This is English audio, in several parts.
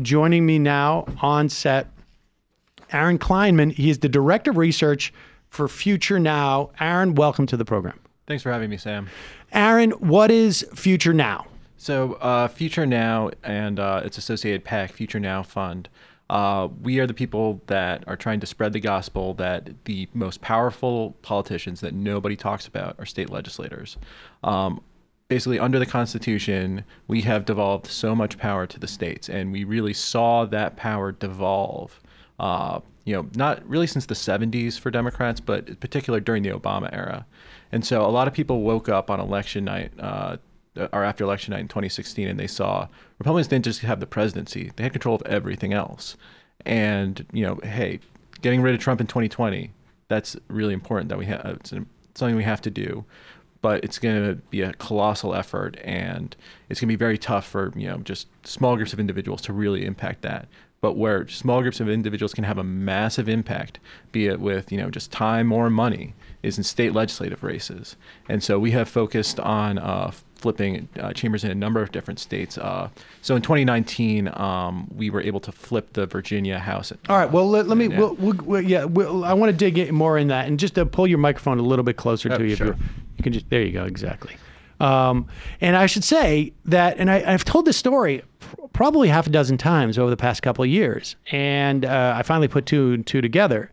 Joining me now on set, Aaron Kleinman. He is the Director of Research for Future Now. Aaron, welcome to the program. Thanks for having me, Sam. Aaron, what is Future Now? So Future Now and its associated PAC, Future Now Fund, we are the people that are trying to spread the gospel that the most powerful politicians that nobody talks about are state legislators. Basically, under the Constitution, we have devolved so much power to the states, and we really saw that power devolve, not really since the 70s for Democrats, but in particular during the Obama era. And so a lot of people woke up on election night, or after election night in 2016, and they saw Republicans didn't just have the presidency, they had control of everything else. And, hey, getting rid of Trump in 2020, that's really important that we have, it's something we have to do. But it's going to be a colossal effort, and it's going to be very tough for, just small groups of individuals to really impact that. But where small groups of individuals can have a massive impact, be it with, just time or money, is in state legislative races. And so we have focused on flipping chambers in a number of different states. So in 2019, we were able to flip the Virginia House. All right. Well, let me. Yeah. I want to dig more in that, and just to pull your microphone a little bit closer to you. Sure. You can just. There you go. Exactly. And I should say that, and I've told this story probably half a dozen times over the past couple of years, and I finally put two and two together.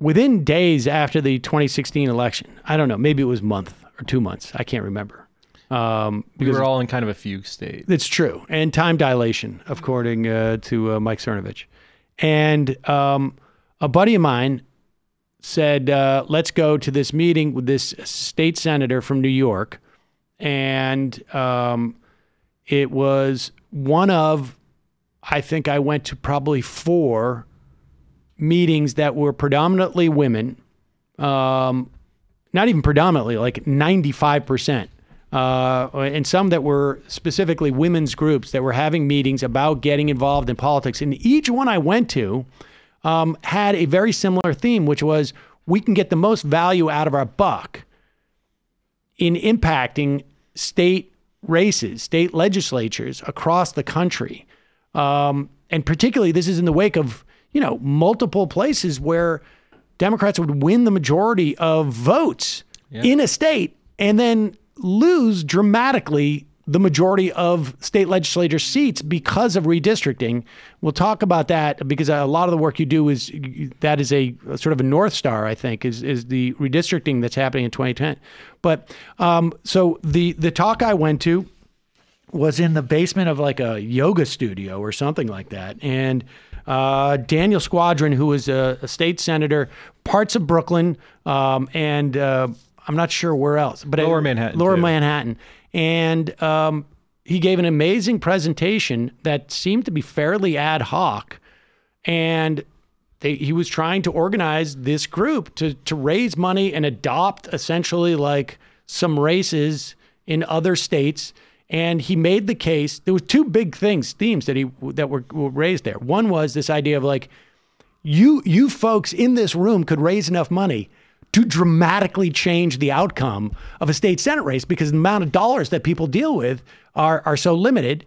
Within days after the 2016 election, I don't know, maybe it was a month or 2 months, I can't remember. We were all in kind of a fugue state. It's true, and time dilation, according to Mike Cernovich. And a buddy of mine said, let's go to this meeting with this state senator from New York. And it was one of, I think I went to probably 4 meetings that were predominantly women, not even predominantly, like 95%. And some that were specifically women's groups that were having meetings about getting involved in politics. And each one I went to had a very similar theme, which was we can get the most value out of our buck in impacting state races, state legislatures across the country. And particularly, this is in the wake of, multiple places where Democrats would win the majority of votes in a state and then lose dramatically the majority of state legislature seats because of redistricting. We'll talk about that because a lot of the work you do is a sort of a North Star, I think, is the redistricting that's happening in 2010. But so the talk I went to was in the basement of like a yoga studio or something like that. And Daniel Squadron, who was a state senator, parts of Brooklyn, and I'm not sure where else, but Lower Manhattan. Lower Manhattan. And he gave an amazing presentation that seemed to be fairly ad hoc. And he was trying to organize this group to raise money and adopt essentially like some races in other states. And he made the case. There were 2 big themes that were raised there. One was this idea of like, you folks in this room could raise enough money to dramatically change the outcome of a state Senate race because the amount of dollars that people deal with are so limited.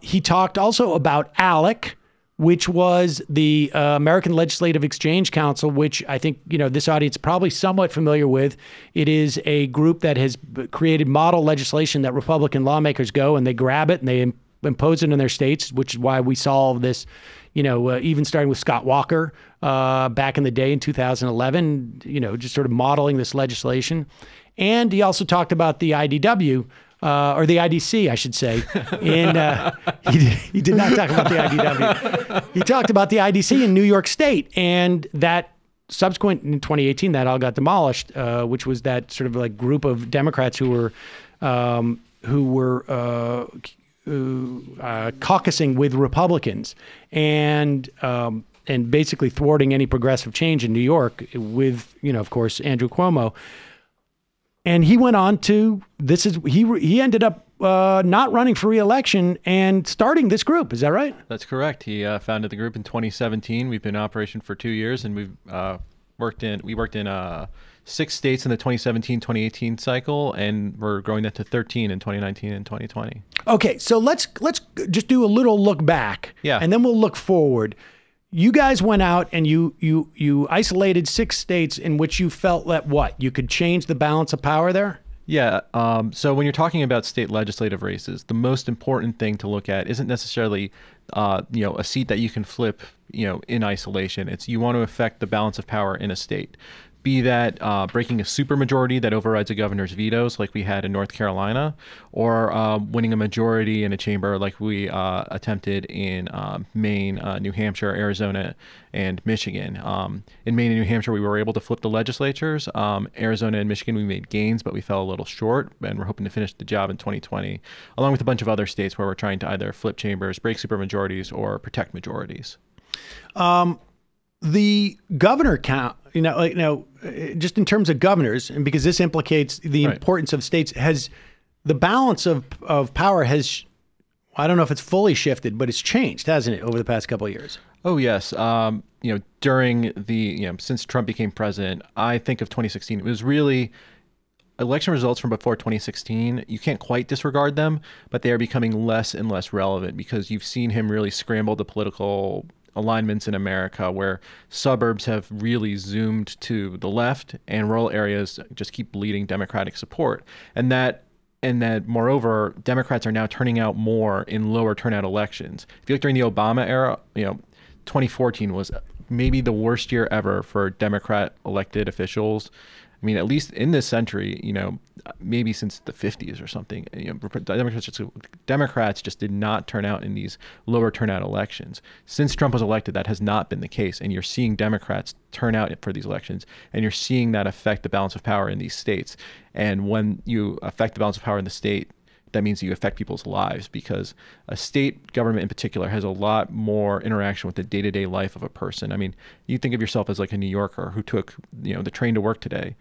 He talked also about ALEC, which was the American Legislative Exchange Council, which I think, this audience is probably somewhat familiar with. It is a group that has created model legislation that Republican lawmakers go and they grab it and they impose it in their states, which is why we saw all of this, even starting with Scott Walker back in the day in 2011, just sort of modeling this legislation. And he also talked about the IDW, or the IDC, I should say. He did not talk about the IDW. He talked about the IDC in New York State, and that subsequent in 2018, that all got demolished, which was that sort of like group of Democrats who were caucusing with Republicans and basically thwarting any progressive change in New York with, of course, Andrew Cuomo. And he went on to, he ended up not running for re-election and starting this group. Is that right? That's correct. He founded the group in 2017. We've been in operation for 2 years, and we worked in 6 states in the 2017-2018 cycle, and we're growing that to 13 in 2019 and 2020. Okay, so let's just do a little look back, Yeah. and then we'll look forward. You guys went out and you isolated 6 states in which you felt that you could change the balance of power there? Yeah. So when you're talking about state legislative races, the most important thing to look at isn't necessarily, a seat that you can flip, in isolation. It's you want to affect the balance of power in a state. Be that breaking a supermajority that overrides a governor's vetoes like we had in North Carolina, or winning a majority in a chamber like we attempted in Maine, New Hampshire, Arizona, and Michigan. In Maine and New Hampshire, we were able to flip the legislatures. Arizona and Michigan, we made gains, but we fell a little short, and we're hoping to finish the job in 2020, along with a bunch of other states where we're trying to either flip chambers, break supermajorities, or protect majorities. The governor count, just in terms of governors, and because this implicates the importance of states, has the balance of power has, I don't know if it's fully shifted, but it's changed, hasn't it, over the past couple of years? Oh, yes. During the, since Trump became president, I think of 2016, it was really election results from before 2016. You can't quite disregard them, but they are becoming less and less relevant because you've seen him really scramble the political alignments in America, where suburbs have really zoomed to the left and rural areas just keep bleeding Democratic support. And that moreover, Democrats are now turning out more in lower turnout elections. If you look during the Obama era, 2014 was maybe the worst year ever for Democrat elected officials. I mean, at least in this century, maybe since the 50s or something, Democrats just did not turn out in these lower turnout elections. Since Trump was elected, that has not been the case. And you're seeing Democrats turn out for these elections, and you're seeing that affect the balance of power in these states. And when you affect the balance of power in the state, that means you affect people's lives, because a state government in particular has a lot more interaction with the day-to-day life of a person. I mean, you think of yourself as like a New Yorker who took, the train to work today.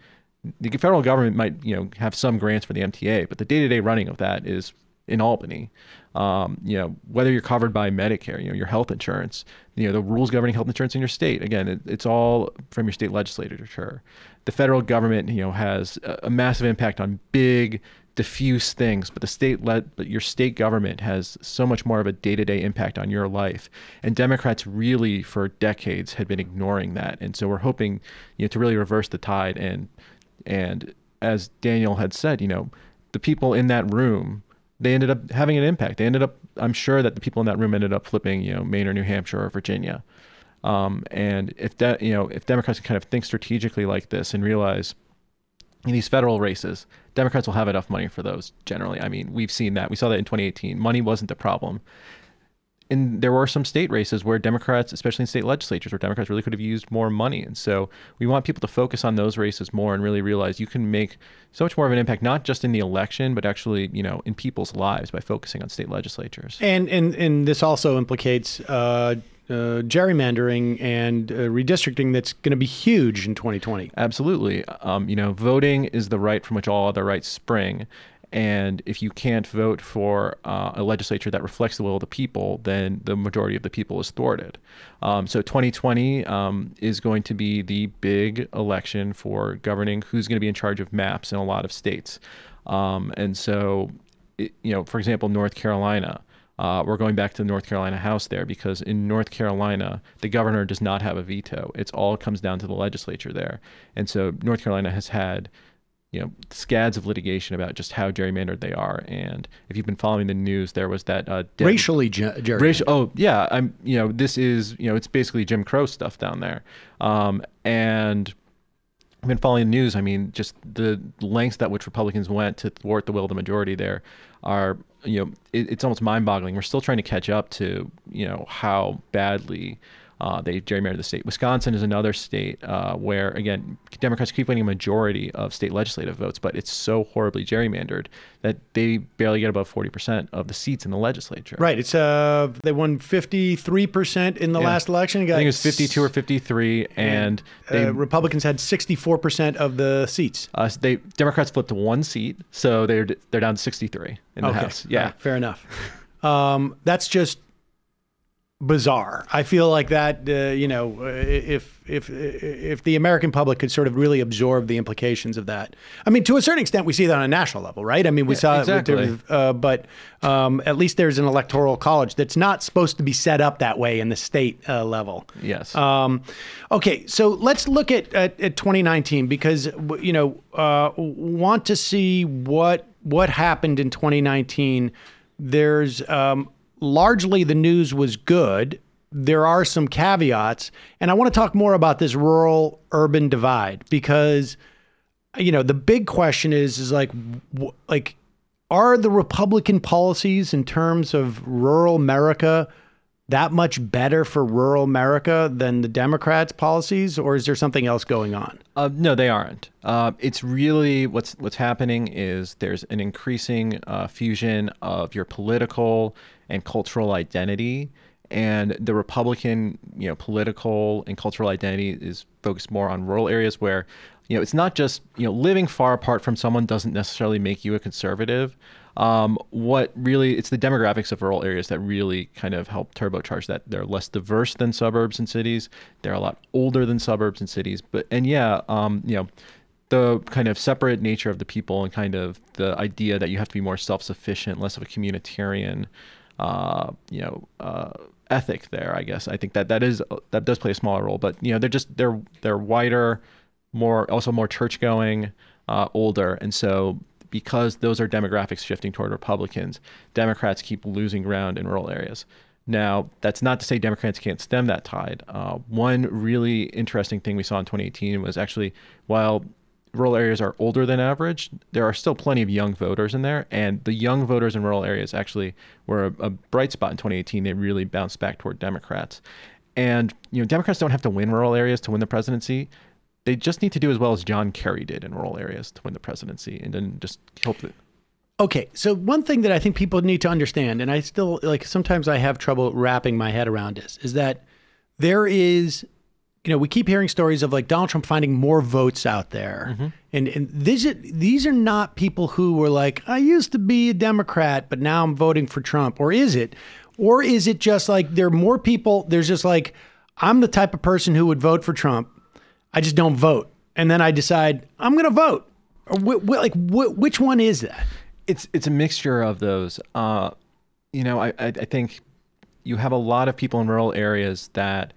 The federal government might, have some grants for the MTA, but the day-to-day running of that is in Albany. Whether you're covered by Medicare, your health insurance, the rules governing health insurance in your state. Again, it's all from your state legislature. The federal government, has a massive impact on big, diffuse things, but your state government has so much more of a day-to-day impact on your life. And Democrats really, for decades, had been ignoring that. And so we're hoping, to really reverse the tide. And as Daniel had said, the people in that room, they ended up having an impact. I'm sure that the people in that room ended up flipping, Maine or New Hampshire or Virginia. And if Democrats kind of think strategically like this and realize in these federal races, Democrats will have enough money for those generally. I mean, we've seen that. We saw that in 2018. Money wasn't the problem. And there were some state races where Democrats, especially in state legislatures, where Democrats really could have used more money. And so we want people to focus on those races more and really realize you can make so much more of an impact, not just in the election, but actually, in people's lives by focusing on state legislatures. And this also implicates gerrymandering and redistricting that's going to be huge in 2020. Absolutely. Voting is the right from which all other rights spring. And if you can't vote for a legislature that reflects the will of the people, then the majority of the people is thwarted. So 2020 is going to be the big election for governing who's going to be in charge of maps in a lot of states. And so, for example, North Carolina, we're going back to the North Carolina House there, because in North Carolina, the governor does not have a veto. It all comes down to the legislature there. And so North Carolina has had scads of litigation about just how gerrymandered they are. And if you've been following the news, there was that racially gerrymandered. Oh yeah, this is it's basically Jim Crow stuff down there. And I've been following the news. I mean, just the lengths that which Republicans went to thwart the will of the majority there are it's almost mind-boggling. We're still trying to catch up to how badly they gerrymandered the state. Wisconsin is another state where, again, Democrats keep winning a majority of state legislative votes, but it's so horribly gerrymandered that they barely get above 40% of the seats in the legislature. Right. It's they won 53% in the last election. I think it was 52 or 53, and Republicans had 64% of the seats. Democrats flipped to one seat, so they're down to 63 in the House. Yeah, right, fair enough. That's just bizarre. I feel like that, if the American public could sort of really absorb the implications of that. I mean, to a certain extent, we see that on a national level, right? I mean, we saw exactly. but at least there's an electoral college that's not supposed to be set up that way in the state level. Yes. Okay, so let's look at 2019 because want to see what happened in 2019. There's largely the news was good. There are some caveats, and I want to talk more about this rural-urban divide because, the big question is like, are the Republican policies in terms of rural America that much better for rural America than the Democrats' policies, or is there something else going on? No, they aren't. It's really what's happening is there's an increasing fusion of your political and cultural identity, and the Republican, political and cultural identity is focused more on rural areas where, it's not just living far apart from someone doesn't necessarily make you a conservative. It's the demographics of rural areas that really kind of help turbocharge that. They're less diverse than suburbs and cities. They're a lot older than suburbs and cities. The kind of separate nature of the people and kind of the idea that you have to be more self-sufficient, less of a communitarian, ethic there, I guess. I think that does play a smaller role, but they're wider, more church-going, older, and so because those are demographics shifting toward Republicans, Democrats keep losing ground in rural areas. Now, that's not to say Democrats can't stem that tide. One really interesting thing we saw in 2018 was actually, while rural areas are older than average, there are still plenty of young voters in there. And the young voters in rural areas actually were a bright spot in 2018. They really bounced back toward Democrats. And, Democrats don't have to win rural areas to win the presidency. They just need to do as well as John Kerry did in rural areas to win the presidency, and then just hope that. Okay, so one thing that I think people need to understand, and I still, sometimes I have trouble wrapping my head around this, is that there is, we keep hearing stories of Donald Trump finding more votes out there. Mm-hmm. And these are not people who were like, I used to be a Democrat, but now I'm voting for Trump. Or is it just there are more people, there's just I'm the type of person who would vote for Trump. I just don't vote. And then I decide I'm going to vote. Which one is that? It's a mixture of those. I think you have a lot of people in rural areas that,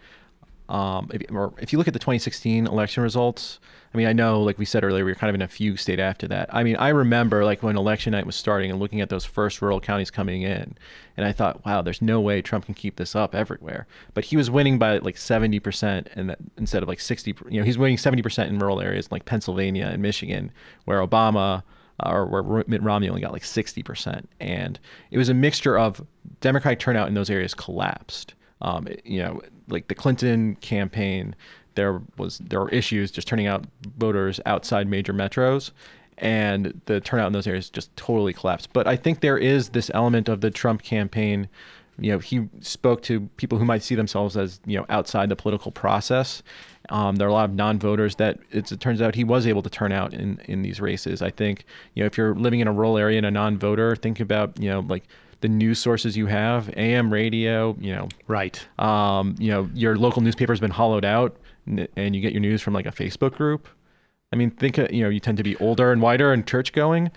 if you look at the 2016 election results, I know, like we said earlier, we were kind of in a fugue state after that. I remember when election night was starting and looking at those first rural counties coming in, and I thought, wow, there's no way Trump can keep this up everywhere. But he was winning by 70%, and instead of 60, he's winning 70% in rural areas like Pennsylvania and Michigan, where Obama where Mitt Romney only got 60%. And it was a mixture of Democratic turnout in those areas collapsed. Like the Clinton campaign, there were issues just turning out voters outside major metros, and the turnout in those areas just totally collapsed. But I think there is this element of the Trump campaign. He spoke to people who might see themselves as outside the political process. There are a lot of non-voters that it turns out he was able to turn out in these races. I think if you're living in a rural area and a non-voter, think about the news sources you have, AM radio, right. Your local newspaper has been hollowed out, and you get your news from a Facebook group. Think you tend to be older and whiter and church going.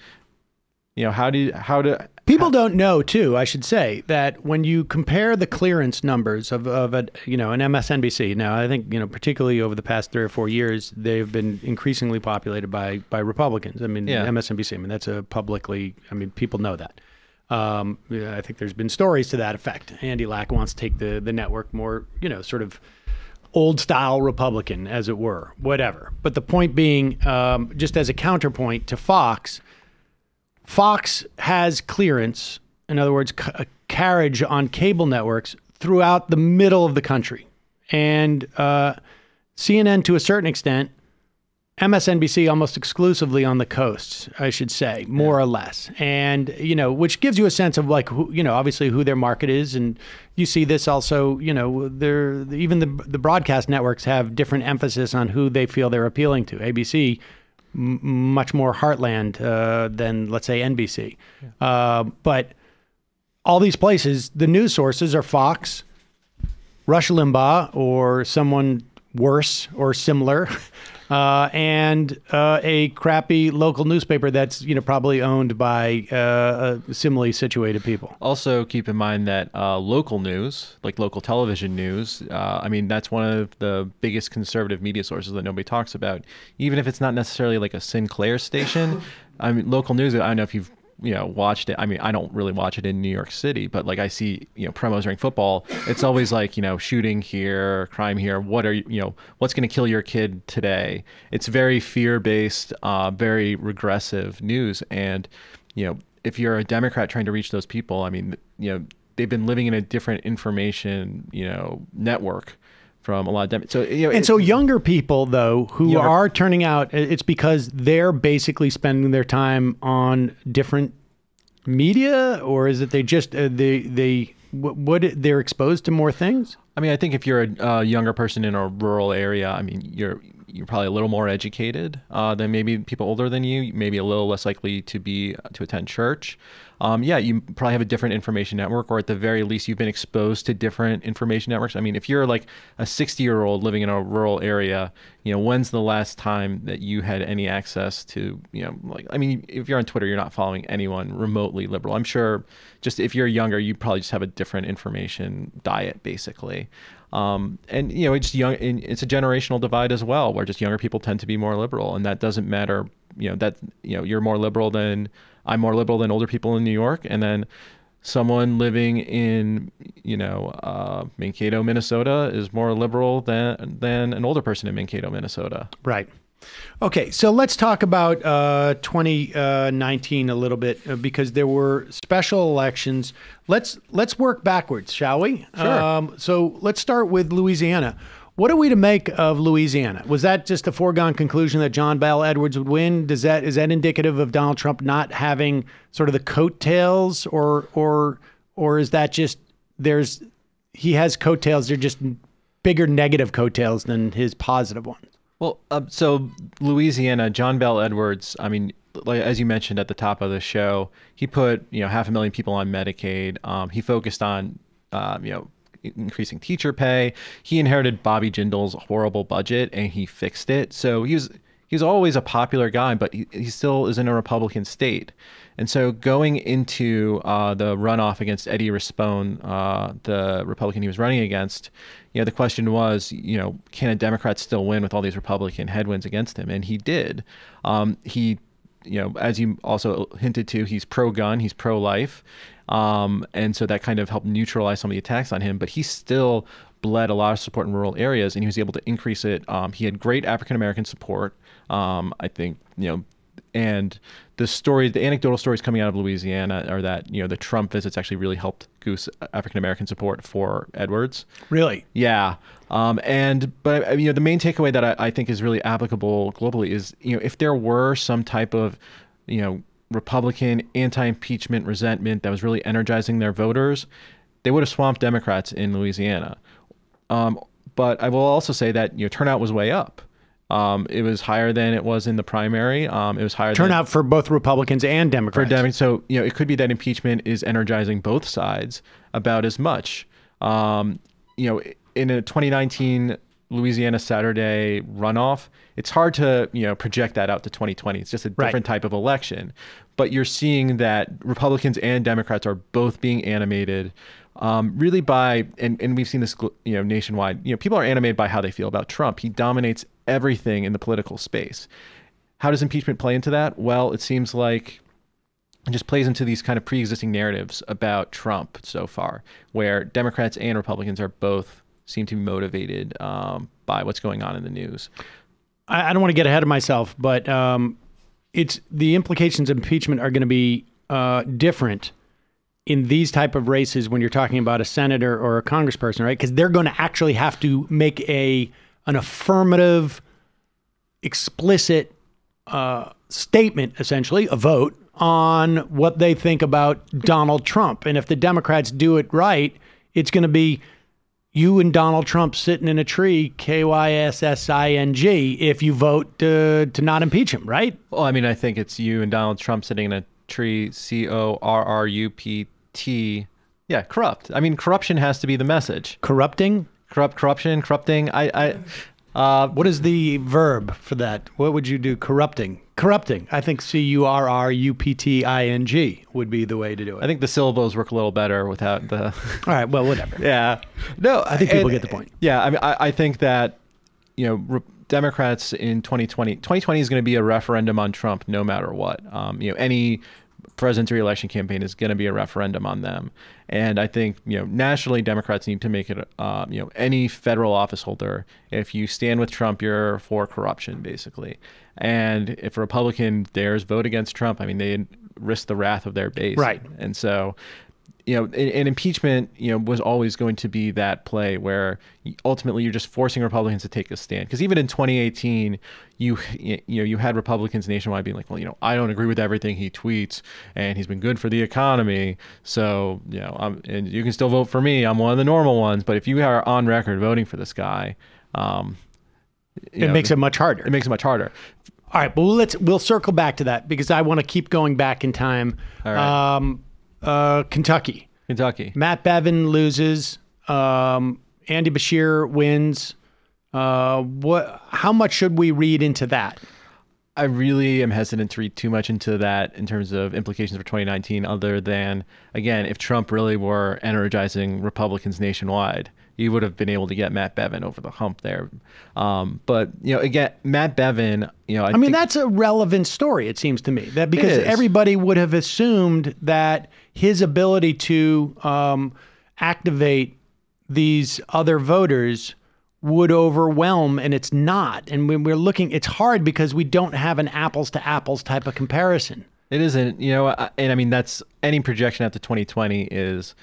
People don't know too, I should say, that when you compare the clearance numbers of an MSNBC, now I think particularly over the past 3 or 4 years, they've been increasingly populated by Republicans. MSNBC, that's a publicly, people know that. I think there's been stories to that effect. Andy Lack wants to take the network more, sort of old style Republican, as it were, whatever. But the point being, just as a counterpoint to Fox has clearance, in other words, carriage on cable networks throughout the middle of the country. And CNN, to a certain extent, MSNBC almost exclusively on the coasts, I should say, more or less. And, which gives you a sense of obviously who their market is. And you see this also, even the broadcast networks have different emphasis on who they feel they're appealing to. ABC, much more heartland than, let's say, NBC. Yeah. But all these places, the news sources are Fox, Rush Limbaugh or someone worse or similar, and a crappy local newspaper that's probably owned by similarly situated people. Also, keep in mind that local news, like local television news, I mean, that's one of the biggest conservative media sources that nobody talks about. Even if it's not necessarily like a Sinclair station, I mean, local news, I don't know if you've watched it. I mean, I don't really watch it in New York City, but like I see, promos during football, it's always like, shooting here, crime here. What are what's going to kill your kid today? It's very fear-based, very regressive news. And, if you're a Democrat trying to reach those people, I mean, they've been living in a different information, network from a lot of so younger people though who are turning out, it's because they're basically spending their time on different media, or is it they just they're exposed to more things? I mean, I think if you're a younger person in a rural area, I mean, you're probably a little more educated than maybe people older than you, maybe a little less likely to attend church. You probably have a different information network, or at the very least, you've been exposed to different information networks. I mean, if you're like a 60-year-old living in a rural area, when's the last time that you had any access to, I mean, if you're on Twitter, you're not following anyone remotely liberal. I'm sure just if you're younger, you probably just have a different information diet, basically. It's young, and it's a generational divide as well, where just younger people tend to be more liberal, and that doesn't matter. You're more liberal than I'm more liberal than older people in New York, and then someone living in Mankato, Minnesota, is more liberal than an older person in Mankato, Minnesota. Right. Okay, so let's talk about 2019 a little bit because there were special elections. Let's work backwards, shall we? Sure. So let's start with Louisiana. What are we to make of Louisiana? Was that just a foregone conclusion that John Bel Edwards would win? Is that indicative of Donald Trump not having sort of the coattails, or is that just he has coattails? They're just bigger negative coattails than his positive ones. Well, so Louisiana, John Bel Edwards, I mean, like, as you mentioned at the top of the show, he put 500,000 people on Medicaid. He focused on increasing teacher pay. He inherited Bobby Jindal's horrible budget and he fixed it. So he was always a popular guy, but he still is in a Republican state. And so going into the runoff against Eddie Rispone, the Republican he was running against, the question was, can a Democrat still win with all these Republican headwinds against him? And he did. He, as you also hinted to, he's pro-gun, he's pro-life. And so that kind of helped neutralize some of the attacks on him, but he still bled a lot of support in rural areas, and he was able to increase it. He had great African-American support, I think, and the anecdotal stories coming out of Louisiana are that, the Trump visits actually really helped goose African-American support for Edwards. Really? Yeah. But the main takeaway that I think is really applicable globally is, if there were some type of, Republican anti-impeachment resentment that was really energizing their voters, they would have swamped Democrats in Louisiana. But I will also say that turnout was way up. It was higher than it was in the primary. It was higher turnout for both Republicans and Democrats. So it could be that impeachment is energizing both sides about as much. In a 2019 Louisiana Saturday runoff, it's hard to project that out to 2020. It's just a different type of election. But you're seeing that Republicans and Democrats are both being animated really by, and we've seen this nationwide, people are animated by how they feel about Trump. He dominates everything in the political space. How does impeachment play into that? Well, it seems like it just plays into these kind of pre-existing narratives about Trump so far, where Democrats and Republicans are both seem to be motivated by what's going on in the news. I don't want to get ahead of myself, but it's the implications of impeachment are going to be different in these type of races when you're talking about a senator or a congressperson, right? Because they're going to actually have to make an affirmative, explicit statement, essentially, a vote on what they think about Donald Trump. And if the Democrats do it right, it's going to be you and Donald Trump sitting in a tree, KYSSING, if you vote to not impeach him, right? Well, I mean, I think it's you and Donald Trump sitting in a tree, CORRUPT. Yeah, corrupt. I mean, corruption has to be the message. Corrupting? corrupting. What is the verb for that? What would you do? Corrupting. I think CURRUPTING would be the way to do it. I think the syllables work a little better without the. All right. Well, whatever. Yeah. No, I think people get the point. Yeah. I mean, I think that, Democrats in 2020 is going to be a referendum on Trump no matter what. Any president's reelection campaign is going to be a referendum on them. And I think, nationally, Democrats need to make it, any federal office holder, if you stand with Trump, you're for corruption, basically. And if a Republican dares vote against Trump, I mean, they risk the wrath of their base. Right. And so, an impeachment, was always going to be that play where ultimately you're just forcing Republicans to take a stand. Because even in 2018, you had Republicans nationwide being like, well, I don't agree with everything he tweets, and he's been good for the economy. So, and you can still vote for me. I'm one of the normal ones. But if you are on record voting for this guy, it makes it much harder. It makes it much harder. All right, but we'll circle back to that because I want to keep going back in time. All right. Kentucky. Matt Bevin loses. Andy Beshear wins. How much should we read into that? I really am hesitant to read too much into that in terms of implications for 2019, other than, again, if Trump really were energizing Republicans nationwide, he would have been able to get Matt Bevin over the hump there. But, again, Matt Bevin, I mean, that's a relevant story, it seems to me, that because everybody would have assumed that his ability to activate these other voters would overwhelm, and it's not. And when we're looking, it's hard because we don't have an apples to apples type of comparison. It isn't, and I mean, that's any projection after 2020 is,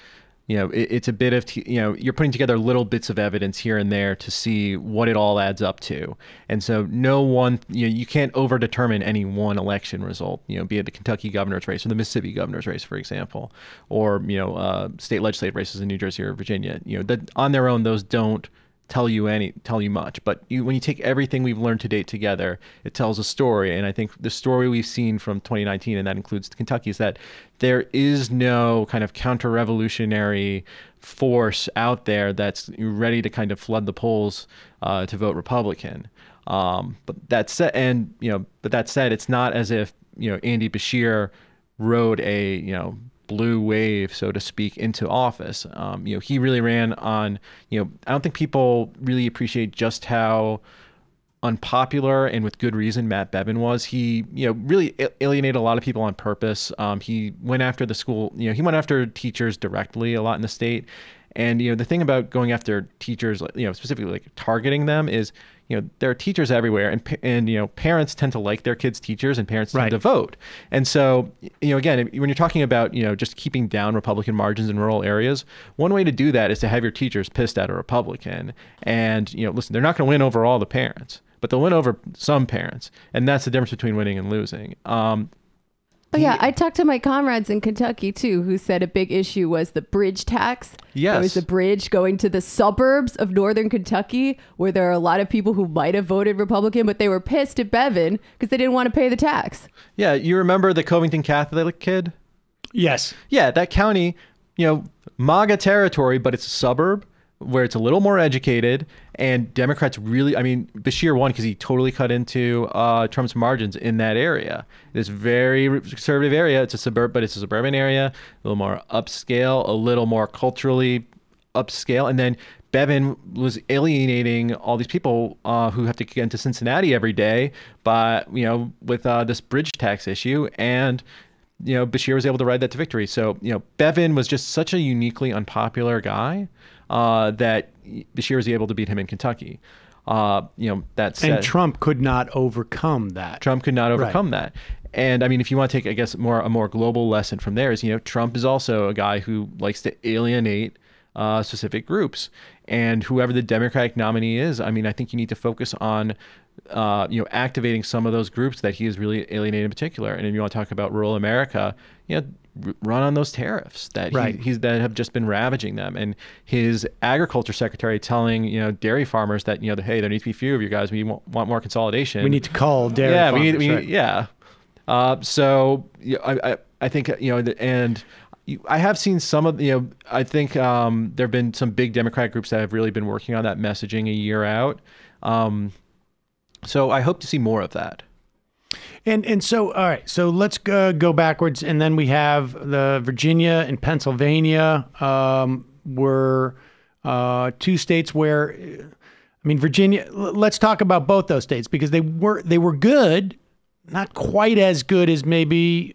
it's a bit of, you're putting together little bits of evidence here and there to see what it all adds up to. And so no one, you can't overdetermine any one election result, be it the Kentucky governor's race or the Mississippi governor's race, for example, or, state legislative races in New Jersey or Virginia, that on their own, those don't tell you much. But when you take everything we've learned to date together, it tells a story. And I think the story we've seen from 2019, and that includes Kentucky, is that there is no kind of counter-revolutionary force out there that's ready to kind of flood the polls to vote Republican. But that said, it's not as if Andy Beshear rode a blue wave, so to speak, into office. He really ran on, I don't think people really appreciate just how unpopular and with good reason Matt Bevin was. He, really alienated a lot of people on purpose. He went after the school, he went after teachers directly a lot in the state. And, the thing about going after teachers, specifically like targeting them is, there are teachers everywhere, and parents tend to like their kids' teachers, and parents tend to vote. And so, again, when you're talking about, just keeping down Republican margins in rural areas, one way to do that is to have your teachers pissed at a Republican. And, listen, they're not going to win over all the parents, but they'll win over some parents. And that's the difference between winning and losing. I talked to my comrades in Kentucky, too, who said a big issue was the bridge tax. Yes. There was a bridge going to the suburbs of northern Kentucky where there are a lot of people who might have voted Republican, but they were pissed at Bevin because they didn't want to pay the tax. Yeah. You remember the Covington Catholic kid? Yes. Yeah. That county, MAGA territory, but it's a suburb where it's a little more educated, and Democrats really, I mean, Beshear won because he totally cut into Trump's margins in that area. This very conservative area, it's a suburban area, a little more upscale, a little more culturally upscale. And then Bevin was alienating all these people who have to get into Cincinnati every day by, with this bridge tax issue. And Beshear was able to ride that to victory. So, Bevin was just such a uniquely unpopular guy that Beshear was able to beat him in Kentucky. That said, and Trump could not overcome that. That. And I mean, if you want to take, I guess, a more global lesson from there is, Trump is also a guy who likes to alienate specific groups. And whoever the Democratic nominee is, I mean, I think you need to focus on activating some of those groups that he is really alienating in particular. And if you want to talk about rural America, run on those tariffs that that have just been ravaging them. And his agriculture secretary telling dairy farmers that hey, there needs to be fewer of you guys. We want more consolidation. We need to call dairy farmers. So I think and I have seen some of, I think there have been some big Democratic groups that have really been working on that messaging a year out. So I hope to see more of that. And so, all right, so let's go backwards. And then we have the Virginia and Pennsylvania were two states where, I mean, Virginia, let's talk about both those states because they were good, not quite as good as maybe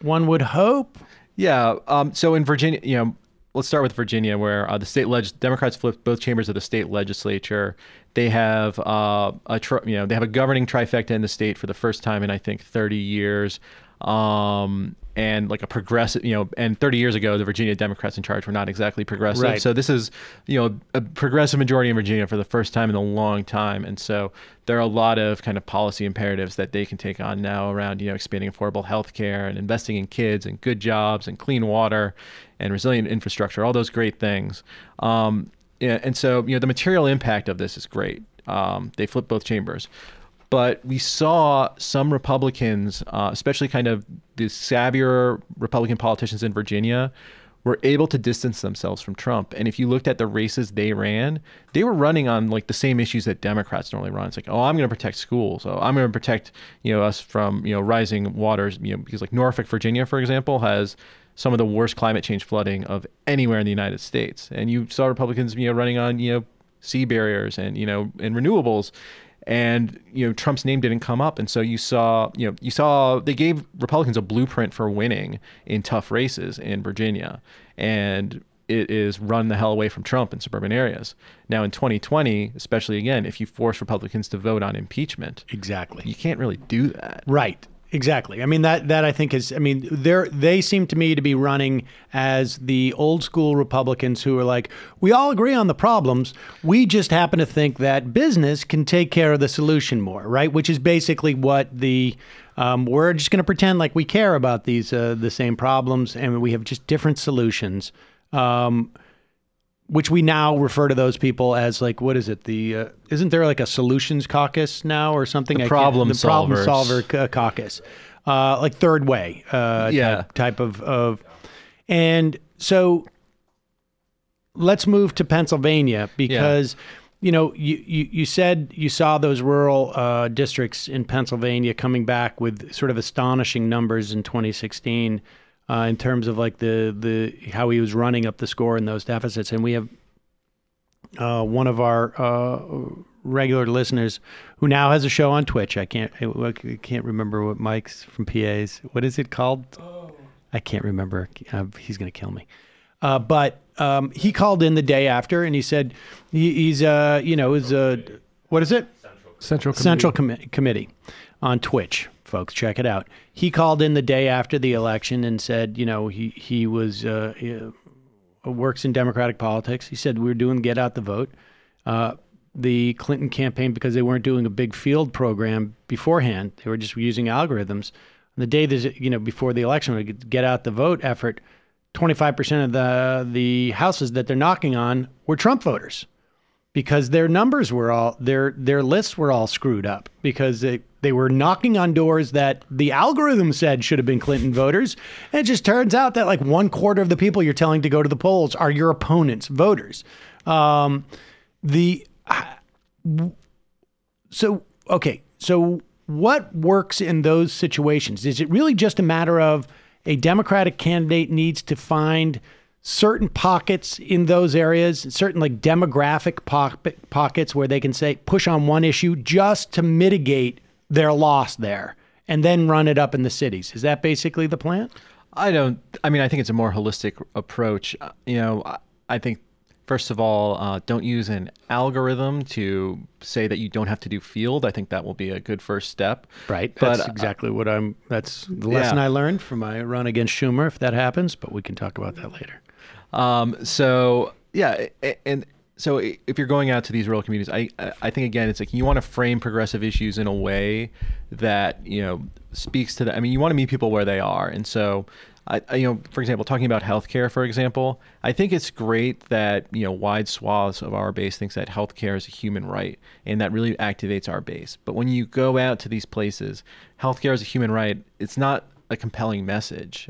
one would hope. Yeah. So in Virginia, let's start with Virginia, where the Democrats flipped both chambers of the state legislature. They have they have a governing trifecta in the state for the first time in I think 30 years, and like a progressive, and 30 years ago the Virginia Democrats in charge were not exactly progressive. Right. So this is a progressive majority in Virginia for the first time in a long time, and so there are a lot of kind of policy imperatives that they can take on now around expanding affordable health care and investing in kids and good jobs and clean water and resilient infrastructure, all those great things. And so, the material impact of this is great. They flipped both chambers. But we saw some Republicans, especially kind of the savvier Republican politicians in Virginia, were able to distance themselves from Trump. And if you looked at the races they ran, they were running on like the same issues that Democrats normally run. It's like, oh, I'm going to protect schools. Oh, I'm going to protect, us from, rising waters, because like Norfolk, Virginia, for example, has some of the worst climate change flooding of anywhere in the United States. And you saw Republicans, running on, sea barriers and, and renewables. And, Trump's name didn't come up. And so you saw they gave Republicans a blueprint for winning in tough races in Virginia. And it is run the hell away from Trump in suburban areas. Now in 2020, especially again, if you force Republicans to vote on impeachment, exactly, you can't really do that. Right. Exactly. I mean, that I think is, I mean, they seem to me to be running as the old school Republicans who are like, we all agree on the problems. We just happen to think that business can take care of the solution more, right? Which is basically what we're just going to pretend like we care about these, the same problems and we have just different solutions, which we now refer to those people as like, what is it? Isn't there like a solutions caucus now or something? The problem solver caucus, like third way, type of, and so let's move to Pennsylvania because, you said you saw those rural districts in Pennsylvania coming back with sort of astonishing numbers in 2016. In terms of like the how he was running up the score in those deficits. And we have one of our regular listeners who now has a show on Twitch. I can't remember what Mike's from PA's. What is it called? Oh. I can't remember. He's going to kill me. But he called in the day after and he said he's what is it? Central Committee on Twitch. Folks, check it out. He called in the day after the election and said, he was works in Democratic politics. He said we were doing get out the vote. The Clinton campaign, because they weren't doing a big field program beforehand, they were just using algorithms. On the day before the election, we could get out the vote effort. 25% of the houses that they're knocking on were Trump voters, because their numbers were all their lists were all screwed up because they were knocking on doors that the algorithm said should have been Clinton voters. And it just turns out that like 1/4 of the people you're telling to go to the polls are your opponent's voters. So what works in those situations? Is it really just a matter of a Democratic candidate needs to find certain pockets in those areas, certain like demographic pockets where they can say push on one issue just to mitigate their loss there and then run it up in the cities? Is that basically the plan? I think it's a more holistic approach. I think first of all, don't use an algorithm to say that you don't have to do field. I think that will be a good first step. Right. That's exactly that's the lesson I learned from my run against Schumer, if that happens, but we can talk about that later. So if you're going out to these rural communities, I think again, it's like you want to frame progressive issues in a way that, speaks to them. I mean, you want to meet people where they are. And so for example, talking about healthcare, for example, I think it's great that, wide swaths of our base thinks that healthcare is a human right, and that really activates our base. But when you go out to these places, healthcare is a human right. It's not a compelling message.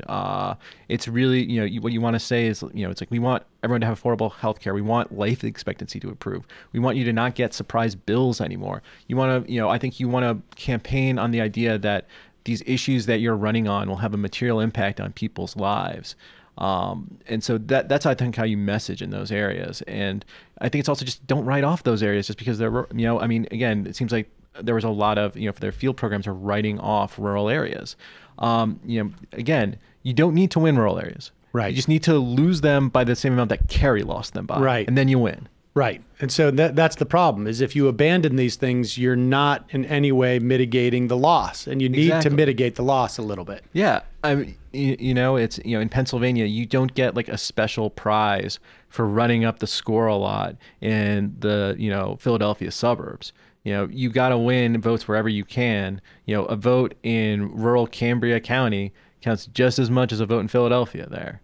It's really, what you want to say is, it's like we want everyone to have affordable health care. We want life expectancy to improve. We want you to not get surprise bills anymore. You want to, I think you want to campaign on the idea that these issues that you're running on will have a material impact on people's lives. And so that's, I think, how you message in those areas. And I think it's also just don't write off those areas just because they're, again, it seems like there was a lot of, for their field programs are writing off rural areas. Again, you don't need to win rural areas. Right. You just need to lose them by the same amount that Kerry lost them by. Right. And then you win. Right. And so that's the problem, is if you abandon these things, you're not in any way mitigating the loss, and you need to mitigate the loss a little bit. Yeah. I mean, it's, in Pennsylvania, you don't get like a special prize for running up the score a lot in the, Philadelphia suburbs. You got to win votes wherever you can. A vote in rural Cambria County counts just as much as a vote in Philadelphia there.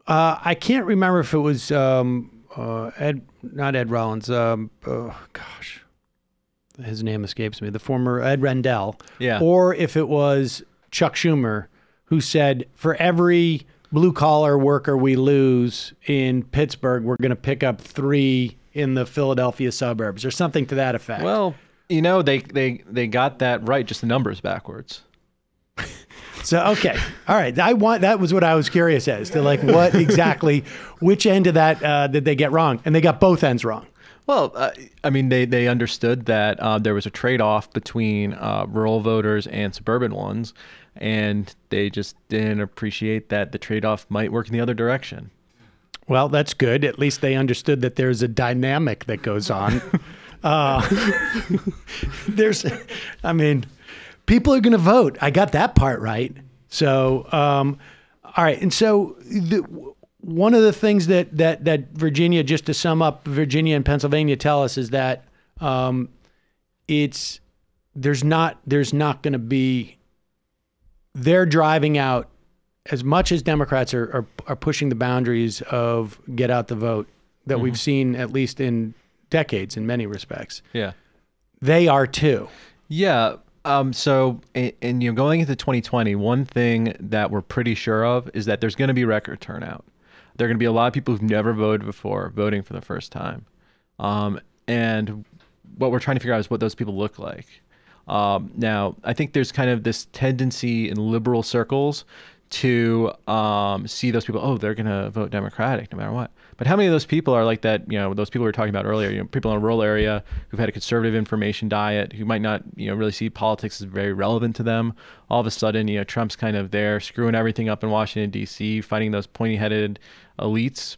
I can't remember if it was not Ed Rollins. His name escapes me. The former Ed Rendell. Yeah. Or if it was Chuck Schumer, who said, for every blue collar worker we lose in Pittsburgh, we're going to pick up 3 in the Philadelphia suburbs, or something to that effect. Well, they got that right, just the numbers backwards. So, okay. All right. That was what I was curious as to, like, what exactly, which end of that did they get wrong? And they got both ends wrong. Well, they understood that there was a trade-off between rural voters and suburban ones, and they just didn't appreciate that the trade-off might work in the other direction. Well, that's good. At least they understood that there's a dynamic that goes on. People are going to vote. I got that part right. So, all right. And so one of the things that Virginia, just to sum up, Virginia and Pennsylvania tell us is that there's not going to be, they're driving out, as much as Democrats are pushing the boundaries of get out the vote that we've seen, at least in decades in many respects. Yeah. They are too. Yeah. So going into 2020, one thing that we're pretty sure of is that there's going to be record turnout. There are going to be a lot of people who've never voted before voting for the first time. And what we're trying to figure out is what those people look like. Now, I think there's kind of this tendency in liberal circles to see those people, they're going to vote Democratic no matter what. But how many of those people are like that, those people we were talking about earlier, people in a rural area who've had a conservative information diet, who might not, really see politics as very relevant to them. All of a sudden, Trump's kind of there screwing everything up in Washington, D.C., fighting those pointy-headed elites.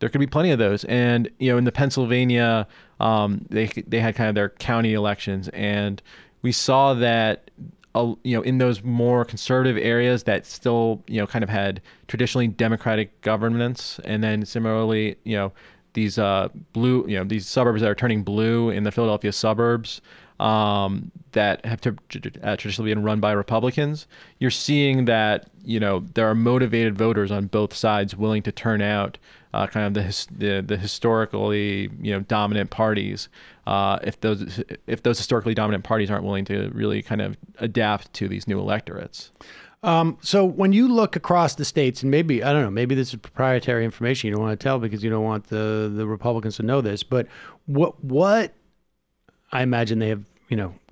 There could be plenty of those. And, in the Pennsylvania, they had kind of their county elections, and we saw that in those more conservative areas that still, kind of had traditionally Democratic governments, and then similarly, these these suburbs that are turning blue in the Philadelphia suburbs that have traditionally been run by Republicans, you're seeing that, there are motivated voters on both sides willing to turn out kind of the historically, dominant parties. If those historically dominant parties aren't willing to really kind of adapt to these new electorates. So when you look across the states, and maybe, I don't know, maybe this is proprietary information you don't want to tell because you don't want the Republicans to know this, but what I imagine they have,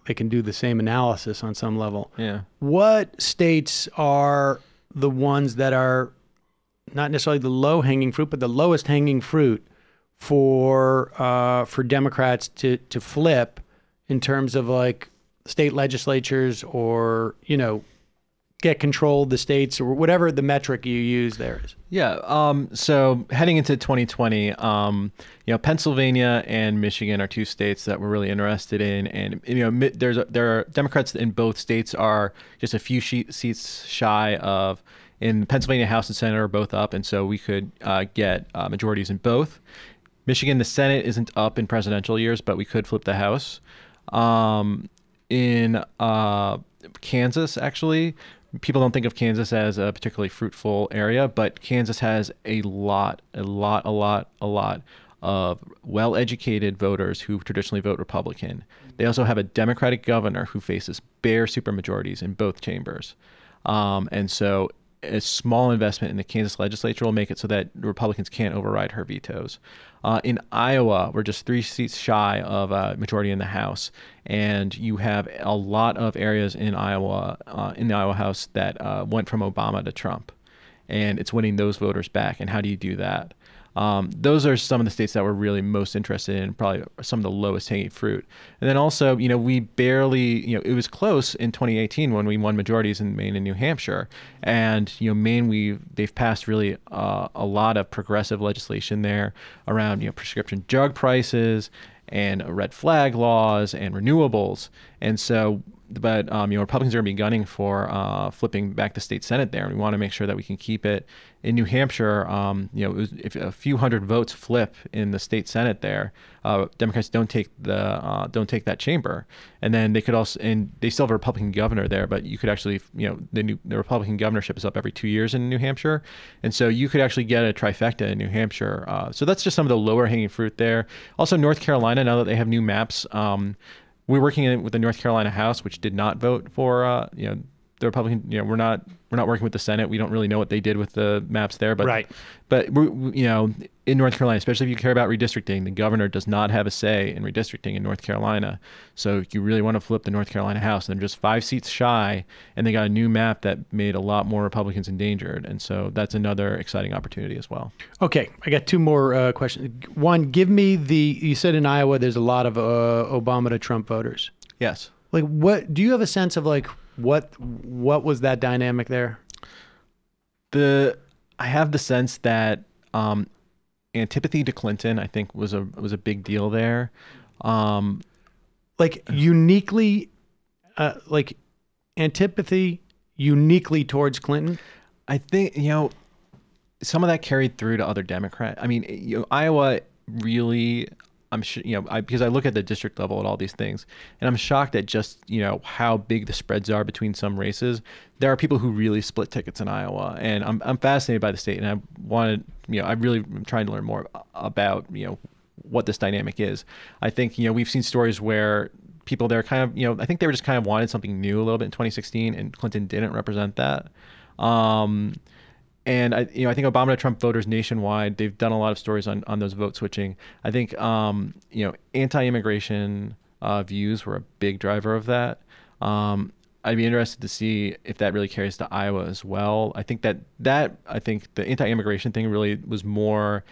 they can do the same analysis on some level. Yeah. What states are the ones that are not necessarily the low-hanging fruit, but the lowest hanging fruit for Democrats to flip in terms of like state legislatures or, get control of the states or whatever the metric you use there is? Yeah. So heading into 2020, Pennsylvania and Michigan are two states that we're really interested in, and there are Democrats in both states are just a few seats shy of. In Pennsylvania, House and Senate are both up, and so we could get majorities in both. Michigan, the Senate isn't up in presidential years, but we could flip the House. In Kansas, actually, people don't think of Kansas as a particularly fruitful area, but Kansas has a lot of well-educated voters who traditionally vote Republican. They also have a Democratic governor who faces bare supermajorities in both chambers. And so a small investment in the Kansas legislature will make it so that Republicans can't override her vetoes. In Iowa, we're just 3 seats shy of a majority in the House, and you have a lot of areas in Iowa, in the Iowa House, that went from Obama to Trump, and it's winning those voters back. And how do you do that? Those are some of the states that we're really most interested in, probably some of the lowest hanging fruit. And then also, we barely, it was close in 2018 when we won majorities in Maine and New Hampshire. And, Maine, they've passed really a lot of progressive legislation there around, prescription drug prices and red flag laws and renewables. And so, but Republicans are going to be gunning for flipping back the state Senate there, and we want to make sure that we can keep it. In New Hampshire, if a few hundred votes flip in the state Senate there, Democrats don't take that chamber, and then they could also, and they still have a Republican governor there, but you could actually, the Republican governorship is up every 2 years in New Hampshire, and so you could actually get a trifecta in New Hampshire. So that's just some of the lower hanging fruit there. Also, North Carolina, now that they have new maps. We're working with the North Carolina House, which did not vote for, the Republican. We're not working with the Senate. We don't really know what they did with the maps there. But right. But in North Carolina, especially if you care about redistricting, the governor does not have a say in redistricting in North Carolina. So you really want to flip the North Carolina House. And they're just 5 seats shy, and they got a new map that made a lot more Republicans endangered. And so that's another exciting opportunity as well. Okay, I got 2 more questions. One, give me you said in Iowa there's a lot of Obama to Trump voters. Yes. Like, what do you have a sense of, like, what was that dynamic there? I have the sense that antipathy to Clinton, I think, was a big deal there. Uniquely, antipathy uniquely towards Clinton. I think some of that carried through to other Democrats. I mean, Iowa really. I'm sure, because I look at the district level at all these things, and I'm shocked at just, how big the spreads are between some races. There are people who really split tickets in Iowa, and I'm fascinated by the state, and I really am trying to learn more about, what this dynamic is. I think, we've seen stories where people there kind of, I think they were just kind of wanted something new a little bit in 2016, and Clinton didn't represent that. And I think Obama to Trump voters nationwide, they've done a lot of stories on those vote switching. I think, anti-immigration views were a big driver of that. I'd be interested to see if that really carries to Iowa as well. I think I think the anti-immigration thing really was more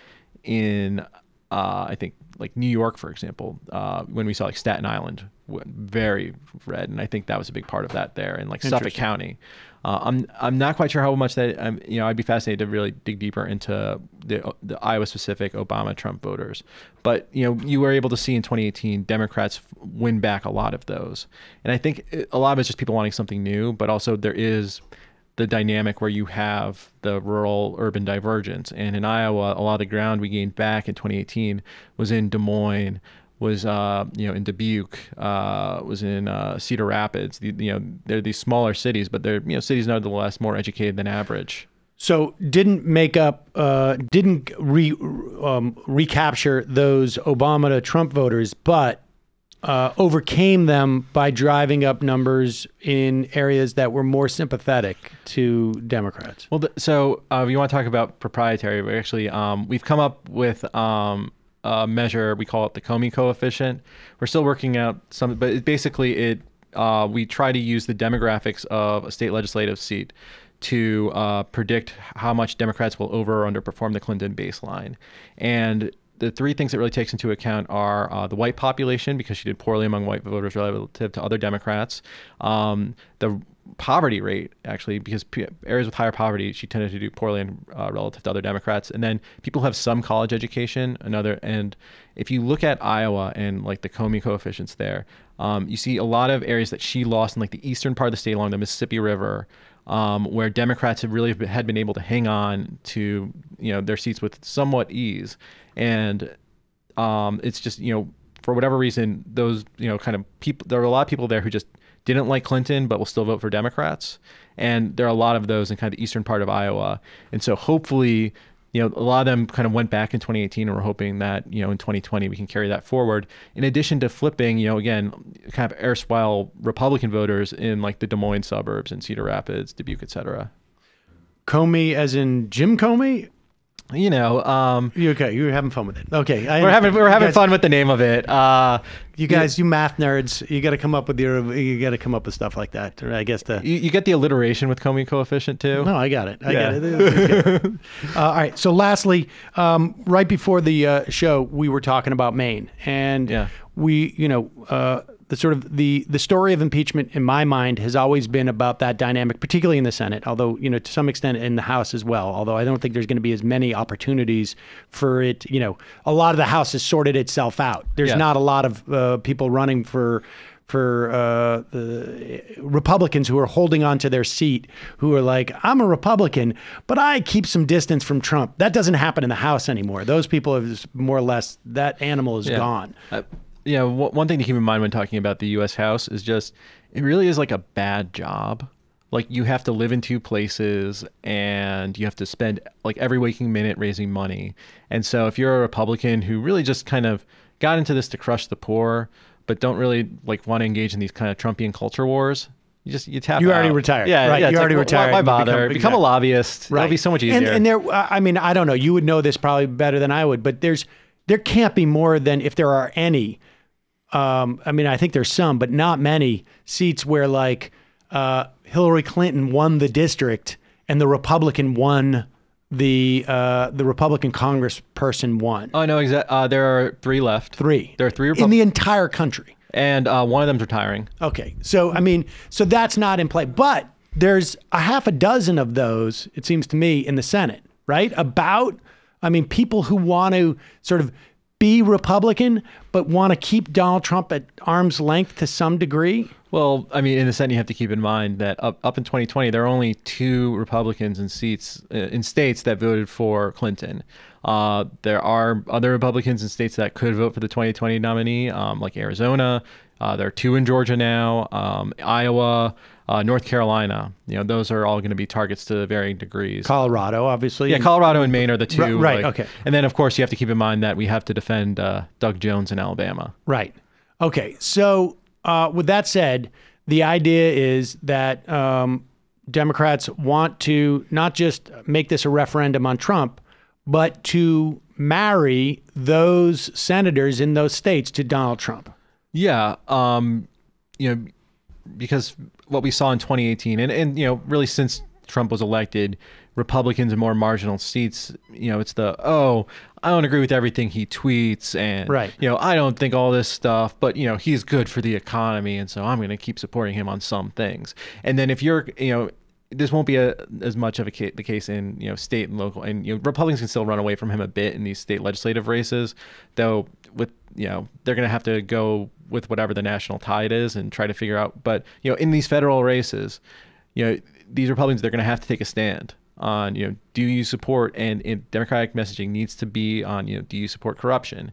in, I think, like New York, for example, when we saw like Staten Island, very red, and I think that was a big part of that there, and like Suffolk County. I'm not quite sure how much that, I'd be fascinated to really dig deeper into the Iowa specific Obama Trump voters. But, you were able to see in 2018, Democrats win back a lot of those. And I think a lot of it's just people wanting something new, but also there is the dynamic where you have the rural urban divergence. And in Iowa, a lot of the ground we gained back in 2018 was in Des Moines, was in Dubuque, was in Cedar Rapids. They're these smaller cities, but they're cities nonetheless more educated than average. So didn't recapture those Obama to Trump voters, but overcame them by driving up numbers in areas that were more sympathetic to Democrats. Well, so if you want to talk about proprietary, we actually we've come up with a measure, we call it the Coaming Coefficient. We're still working out some, but we try to use the demographics of a state legislative seat to predict how much Democrats will over or underperform the Clinton baseline. And the 3 things it really takes into account are the white population, because she did poorly among white voters relative to other Democrats. The poverty rate, actually, because areas with higher poverty, she tended to do poorly relative to other Democrats. And then people who have some college education, and if you look at Iowa and like the Coaming coefficients there, you see a lot of areas that she lost in like the eastern part of the state along the Mississippi River, where Democrats had been able to hang on to their seats with somewhat ease. And it's just for whatever reason, those kind of people, there are a lot of people there who just didn't like Clinton but will still vote for Democrats, and there are a lot of those in kind of the eastern part of Iowa. And so hopefully a lot of them kind of went back in 2018, and we're hoping that, in 2020 we can carry that forward. In addition to flipping, again, kind of erstwhile Republican voters in like the Des Moines suburbs and Cedar Rapids, Dubuque, et cetera. Comey as in Jim Comey? Okay, you're having fun with it. Okay. We're having fun with the name of it. You guys, you math nerds, you got to come up with stuff like that. I guess you get the alliteration with Coaming Coefficient too. No, I got it. I get it. All right. So lastly, right before the show, we were talking about Maine, and we, the sort of the story of impeachment in my mind has always been about that dynamic, particularly in the Senate, although, to some extent in the House as well, although I don't think there's going to be as many opportunities for it. A lot of the House has sorted itself out. There's not a lot of people running for the Republicans who are holding on to their seat, who are like, I'm a Republican, but I keep some distance from Trump. That doesn't happen in the House anymore. Those people have more or less, that animal is gone. One thing to keep in mind when talking about the U.S. House is just, it really is like a bad job. Like, you have to live in two places, and you have to spend like every waking minute raising money. And so if you're a Republican who really just kind of got into this to crush the poor, but don't really like want to engage in these kind of Trumpian culture wars, you tap out. You already retired. Yeah, right. You already retired. Why bother? Become a lobbyist. Right. It'll be so much easier. And there, I mean, I don't know. You would know this probably better than I would, but there can't be more than, if there are any, I mean, I think there's some, but not many seats where like Hillary Clinton won the district and the Republican won the Republican congressperson won. Oh, no, exactly. There are 3 left. 3. There are 3 in the entire country. And one of them's retiring. Okay. So, I mean, so that's not in play. But there's a half a dozen of those, it seems to me, in the Senate, right? People who want to sort of be Republican, but want to keep Donald Trump at arm's length to some degree. Well, I mean, in the Senate, you have to keep in mind that up in 2020, there are only 2 Republicans in seats in states that voted for Clinton. There are other Republicans in states that could vote for the 2020 nominee, like Arizona. There are 2 in Georgia now, Iowa, North Carolina. Those are all going to be targets to varying degrees. Colorado, obviously. Yeah, Colorado and Maine are the 2. Right, okay. And then, of course, you have to keep in mind that we have to defend Doug Jones in Alabama. Right. Okay. So with that said, the idea is that Democrats want to not just make this a referendum on Trump, but to marry those senators in those states to Donald Trump. Yeah. Because what we saw in 2018 and really since Trump was elected, Republicans in more marginal seats, it's I don't agree with everything he tweets, and right. I don't think all this stuff, but he's good for the economy, and so I'm going to keep supporting him on some things. And then if you're, this won't be as much of the case in state and local, and Republicans can still run away from him a bit in these state legislative races, though with they're going to have to go with whatever the national tide is and try to figure out. But in these federal races, these Republicans, they're going to have to take a stand on do you support, and Democratic messaging needs to be on do you support corruption.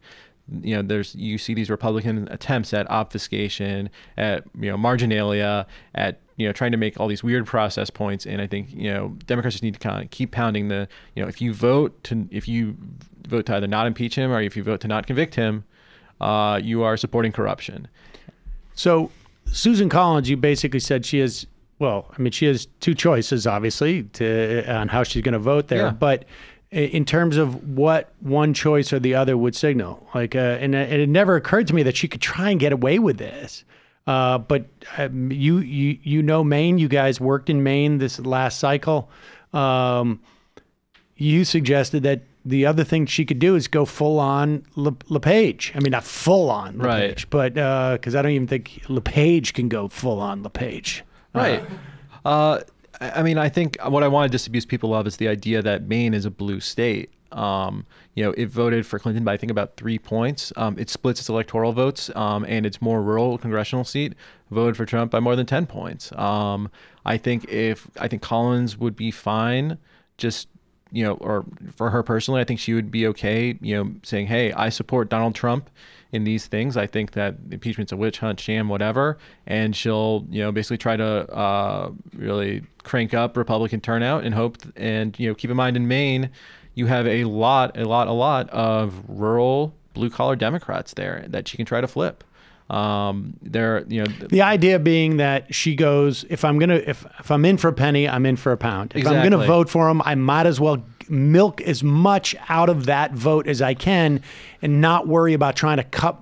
You see these Republican attempts at obfuscation, at marginalia, at trying to make all these weird process points, and I think Democrats just need to kind of keep pounding the if you vote to either not impeach him or if you vote to not convict him, you are supporting corruption. So Susan Collins, you basically said she has. Well, I mean, she has 2 choices, obviously, on how she's going to vote there. Yeah. But in terms of what one choice or the other would signal, and it never occurred to me that she could try and get away with this. But you know Maine. You guys worked in Maine this last cycle. You suggested that the other thing she could do is go full on LePage. I mean, not full on LePage, but because I don't even think LePage can go full on LePage. Right. I mean, I think what I want to disabuse people of is the idea that Maine is a blue state. It voted for Clinton by, I think, about 3 points. It splits its electoral votes, and its more rural congressional seat voted for Trump by more than 10 points. I think Collins would be fine, just, or for her personally, I think she would be okay, saying, hey, I support Donald Trump in these things. I think that impeachment's a witch hunt, sham, whatever, and she'll basically try to really crank up Republican turnout and hope, and keep in mind in Maine, you have a lot of rural blue-collar Democrats there that she can try to flip. The idea being that she goes, if I'm in for a penny, I'm in for a pound. If I'm going to vote for him, I might as well milk as much out of that vote as I can and not worry about trying to cut,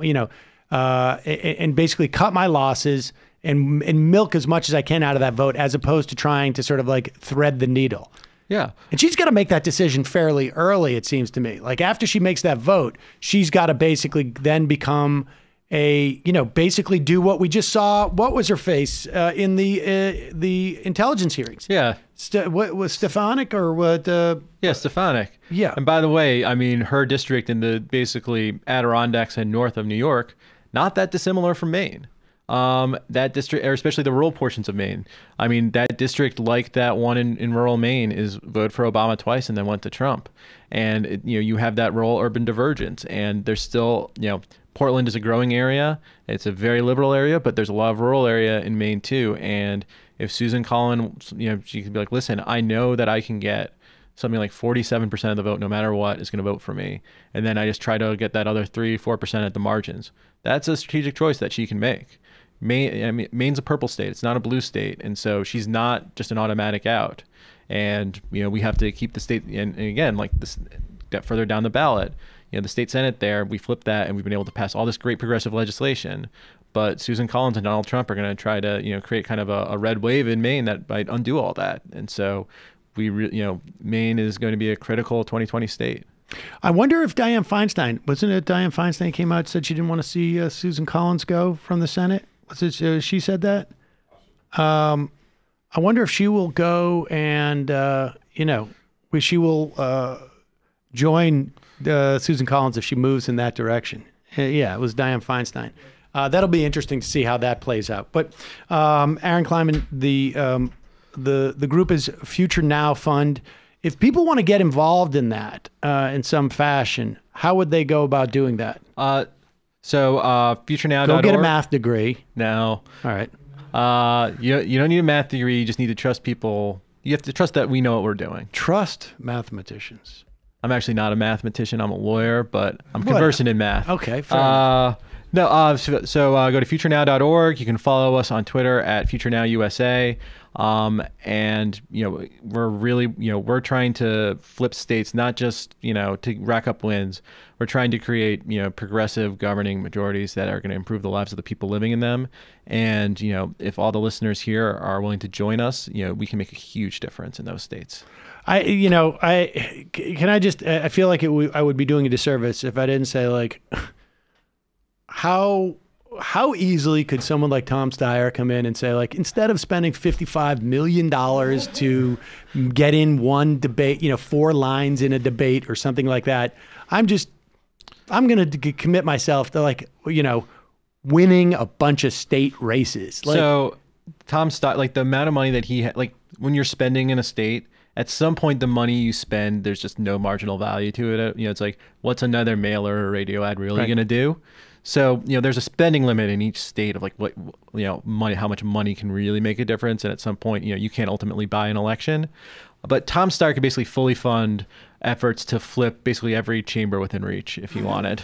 and basically cut my losses and milk as much as I can out of that vote, as opposed to trying to sort of like thread the needle. Yeah. And she's got to make that decision fairly early, it seems to me. Like after she makes that vote, she's got to basically then become basically do what we just saw. What was her face in the intelligence hearings? Yeah. What was Stefanik or what? Yeah, Stefanik. Yeah. And by the way, I mean, her district in the basically Adirondacks and north of New York, not that dissimilar from Maine. That district, or especially the rural portions of Maine. I mean, that district, like that one in rural Maine, is voted for Obama twice and then went to Trump. And, you have that rural urban divergence. And there's still, Portland is a growing area. It's a very liberal area, but there's a lot of rural area in Maine too. And if Susan Collins, she could be like, listen, I know that I can get something like 47% of the vote, no matter what, is going to vote for me. And then I just try to get that other 3-4% at the margins. That's a strategic choice that she can make. Maine's a purple state. It's not a blue state. And so she's not just an automatic out. And, we have to keep the state, and again, like this, that further down the ballot, the state Senate there, we flipped that and we've been able to pass all this great progressive legislation. But Susan Collins and Donald Trump are going to try to, create kind of a red wave in Maine that might undo all that. And so Maine is going to be a critical 2020 state. I wonder if wasn't it Dianne Feinstein came out and said she didn't want to see Susan Collins go from the Senate? Was it, she said that? I wonder if she will go and, she will join Susan Collins if she moves in that direction. Yeah, it was Dianne Feinstein. That'll be interesting to see how that plays out. But Aaron Kleinman, the group is Future Now Fund. If people want to get involved in that in some fashion, how would they go about doing that? So futurenow.org. Go get a math degree. No. All right. You don't need a math degree. You just need to trust people. You have to trust that we know what we're doing. Trust mathematicians. I'm actually not a mathematician. I'm a lawyer, but I'm conversant in math. Okay, fair enough. So go to futurenow.org. You can follow us on Twitter at FutureNowUSA. And we're really, we're trying to flip states, not just, to rack up wins. We're trying to create, progressive governing majorities that are going to improve the lives of the people living in them. And, if all the listeners here are willing to join us, we can make a huge difference in those states. I feel like I would be doing a disservice if I didn't say, like, how easily could someone like Tom Steyer come in and say, like, instead of spending $55 million to get in one debate, 4 lines in a debate or something like that, I'm going to commit myself to, like, winning a bunch of state races. Like, so Tom Steyer, like, the amount of money that he had, like, when you're spending in a state, at some point, the money you spend, there's just no marginal value to it. It's like, what's another mailer or radio ad really going to do? So, there's a spending limit in each state of like what, money, how much money can really make a difference. And at some point, you can't ultimately buy an election. But Tom Steyer could basically fully fund efforts to flip basically every chamber within reach if he wanted.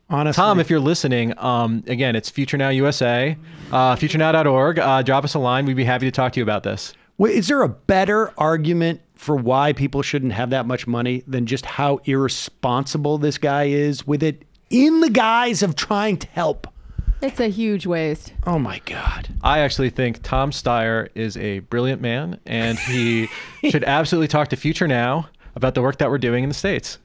Honestly. Tom, if you're listening, again, it's Future Now USA, futurenow.org. Drop us a line. We'd be happy to talk to you about this. Wait, is there a better argument for why people shouldn't have that much money than just how irresponsible this guy is with it in the guise of trying to help? It's a huge waste. Oh, my God. I actually think Tom Steyer is a brilliant man, and he should absolutely talk to Future Now about the work that we're doing in the States.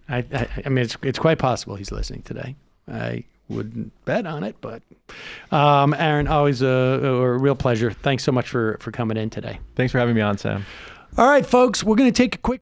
I mean, it's quite possible he's listening today. I wouldn't bet on it, but Aaron, always a real pleasure. Thanks so much for coming in today. Thanks for having me on, Sam. All right, folks, we're going to take a quick